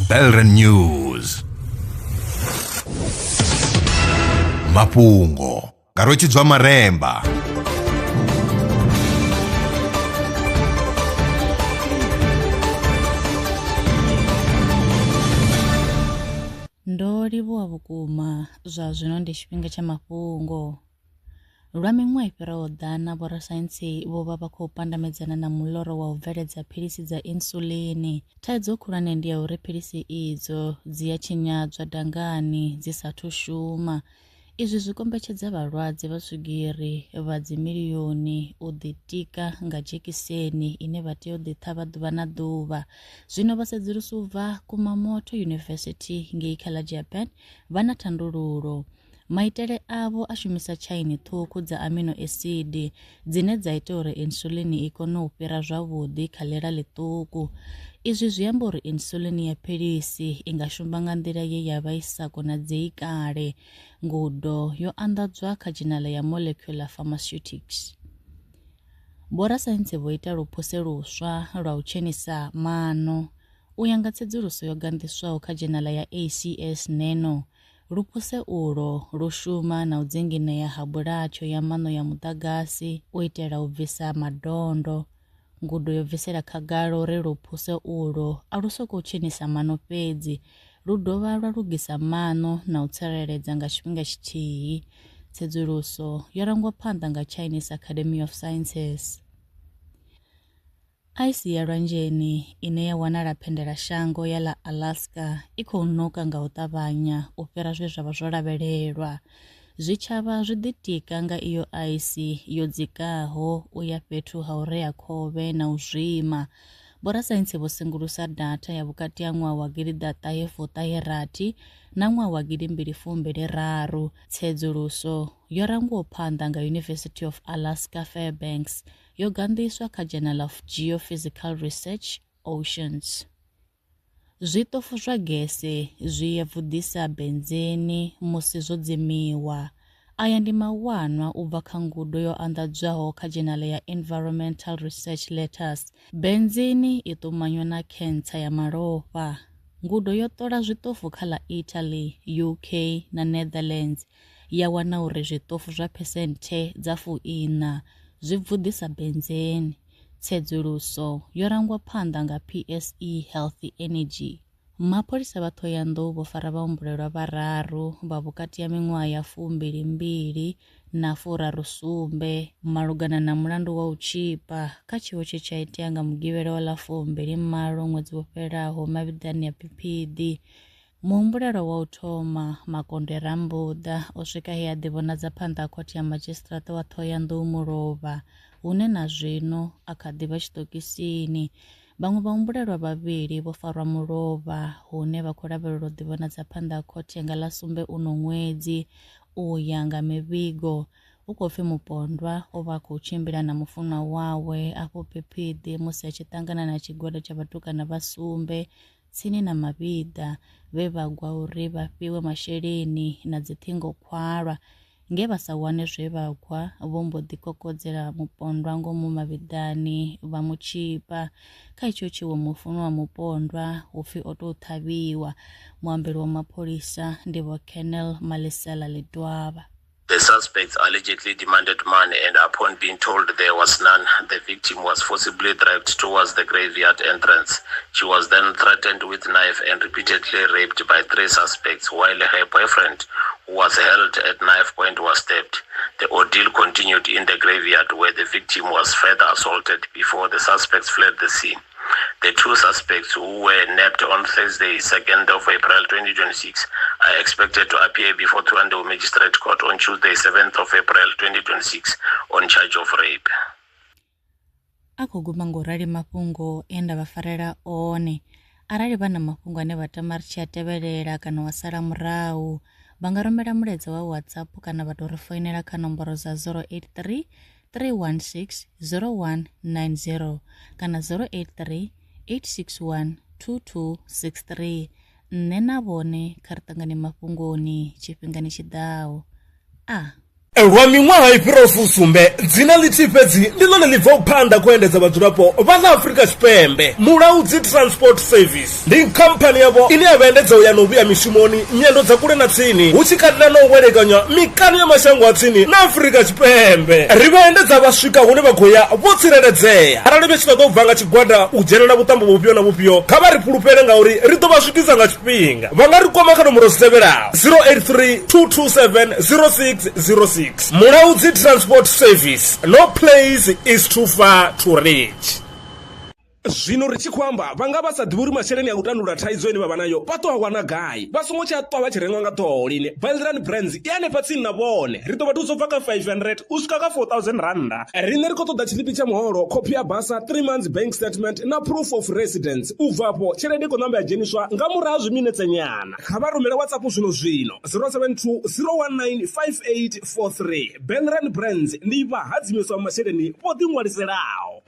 Belren News. Mafhungo Karochidzwa Maremba. Ndo livhuwa vhukuma zwa zwino ndi tshifhinga tsha mafhungo. Lwa miṅwaha i fhiraho ḓana vhorasaintsi vho vha khou pandamedzana na muḽoro wa u bveledza philisi dza insulini. Thaidzo khulwane ndi ya uri philisi idzo dzi a tshinyadzwa dangani dzi sathu shuma. Izwi zwi kombetshedza vhalwadze vha swigiri vha dzimiliyoni u ḓitika nga dzhekiseni ine vha tea u ḓiṱhavha ḓuvha na ḓuvha. Zwino vhasedzulusi u bva Kumamoto University ngei kha ḽa Japan vha na thandululo. Maitele avho a shumisa chaini ṱhukhu dza amino acid dzine dza ita uri insulini i kone u fhira zwavhuḓi kha ḽera ḽiṱuku. Izwi zwi amba uri insulini ya philisi i nga shuma nga nḓila ye ya vha i sa konadzei kale. Ngudo yo anḓadzwa kha dzhenala ya Molecular Pharmaceutics. Vhorasaintsi vho ita luphuse luswa lwa u tshenisa mano. U ya nga tsedzuluso yo gandiswaho kha dzhenala ya ACS Nano, luphuse ulo lu shuma na u dzingineya ha bulatsho ya mano ya muḓagasi u itela u bvisa madondo. Ngudo yo bvisela khagala uri luphuse ulo a lu sokou tshenisa mano fhedzi, lu dovha lwa lugisa mano na u tsireledza nga tshifhinga tshithihi. Tsedzuluso yo rangwa phanḓa nga Chinese Academy of Sciences. Ice ya lwanzheni ine ya wanala phendela shango ya ḽa Alaska i khou nuka nga u ṱavhanya u fhira zwe zwa vha zwo lavhelelwa. Zwitshavha zwi ḓitika nga iyo ice yo dzikaho u ya fhethu ha u rea khovhe na u zwima. Vhorasaintsi vho sengulusa data ya vhukati ha ṅwaha wa 1946 na ṅwaha wa 2023. Tsedzuluso yo rangwaho phanḓa nga University of Alaska Fairbanks yo gandiswa kha Journal of Geophysical Research Oceans. Zwiṱofu zwa gese zwi ya vudisa benzeni musi zwo dzimiwa. Aya ndi mawanwa u bva kha ngudo yo anḓadzwaho kha dzhenala ya Environmental Research Letters. Benzeni i ṱumanywa na khensa ya malofha. Ngudo yo ṱola zwiṱofu kha ḽa Italy, UK na Netherlands ya wana uri zwiṱofu zwa phesenthe dza 40 zwi bvudisa benzeni. Tsedzuluso yo rangwa phanḓa nga PSE Healthy Energy. Mapholisa vha Thohoyandou vho fara vhahumbulelwa vhararu vha vhukati ha miṅwaha ya 22 na 37 malugana na mulandu wa u tshipa kha tshiwo tshe tsha itea nga mugivhela wa ḽa 28 ṅwedzi wo fhelaho mavhiḓani ya Phiphiḓi. Muhumbulelwa wa u thoma Makonde Rambuḓa o swika he a ḓivhonadza phanḓa ha khothe ya madzhisiṱiraṱa wa Thohoyandou mulovha, hune na zwino a kha ḓi vha tshiṱokisini. Vhaṅwe vhahumbulelwa vhavhili vho farwa mulovha hune vha khou lavhelelwa u ḓivhonadza phanḓa ha khothe nga ḽa sumbe uno ṅwedzi. U ya nga mivhigo hu khou pfi mupondwa o vha a khou tshimbila na mufunwa wawe afho Phiphiḓi musi a tshi ṱangana na tshigwada tsha vhatukana vha sumbe tsini na Mavhiḓa vhe vha gwa uri vha fhiwe masheleni na dzi ṱhingo khwalwa. Nge vha sa wane zwe vha gwa, vho mbo ḓi kokodzela mupondwa ngomu mavhiḓani vha mutshipa. Kha itsho tshiwo mufunwa wa mupondwa hupfi o tou ṱhavhiwa. Muambeli wa mapholisa ndi vho Colonel Malisela Ledwaba. The suspects allegedly demanded money, and upon being told there was none, the victim was forcibly dragged towards the graveyard entrance. She was then threatened with knife and repeatedly raped by 3 suspects, while her boyfriend, who was held at knife point, was stabbed. The ordeal continued in the graveyard, where the victim was further assaulted before the suspects fled the scene. The 2 suspects, who were nabbed on Thursday, 2nd of April 2026, are expected to appear before Thohoyandou Magistrate Court on Tuesday, 7th of April 2026, on charge of rape. Akho guma ngorali mafhungo enda vha farela one. Arali vha na mafhungo ane vha tama ri tshi a tevhelela kana wa sala murahu, vha nga rumela mulaedza wa WhatsApp kana vha tou ri foinela kha nomboro za 083 316 0190 kana 083 861 2263. Nṋe na vhone kha ri ṱangane mafhungoni tshifhingani tshiḓaho. lwa miṅwaha i fhiraho fusumbe dzina ḽithihi fhedzi ndi ḽone ḽi bvaho phanḓa khou endedza vhadzulapo vha ḽa Afrika Tshipembe. Mulaudzi Transport Service ndi khamphani yavho ine ya vhaendedza u ya na u vhuya mishumoni nyendo dza kule na tsini hu tshi katela na u welekanywa mikano ya mashango a tsini na Afrika Tshipembe. Ri vhaendedza vha swika hune vha khou ya vho tsireledzea. Arali vha tshi ṱoḓa u bva nga tshigwada u dzhenela vhuṱambo vhufhio na vhufhio kha vha ri fhulufhele ngauri ri ḓo vha swikisa nga tshifhinga. Vha nga ri kwama kha nomboro dzi tevhelaho 083 227 0606. Mulaudzi Transport Service, no place is too far to reach. Zwino ri tshi khou amba vhanga vha sa ḓivhi uri masheleni a u tandulula thaidzo ine vha vha nayo vha ṱo a wana gai vha songo tsha ṱwa vha tshi renga nga ṱhoho lini. Veldran Brands i hanefha tsini na vhone ri ḓo vha thusa u bva kha 500 u swika kha 4000 randa. Riṋe ri khou ṱoḓa tshiḽipi tsha muholo, khophi ya basa, 3 months bank statement na proof of residence. U bvapo tshelede i khou ṋamba ya dzheniswa nga murahu ha zwiminetse nyana. Kha vha rumele WhatsApp zwino 072 019 5843. Veldran Brands ndi vha hadzimiswa masheleni vho ḓi ṅwaliselaho.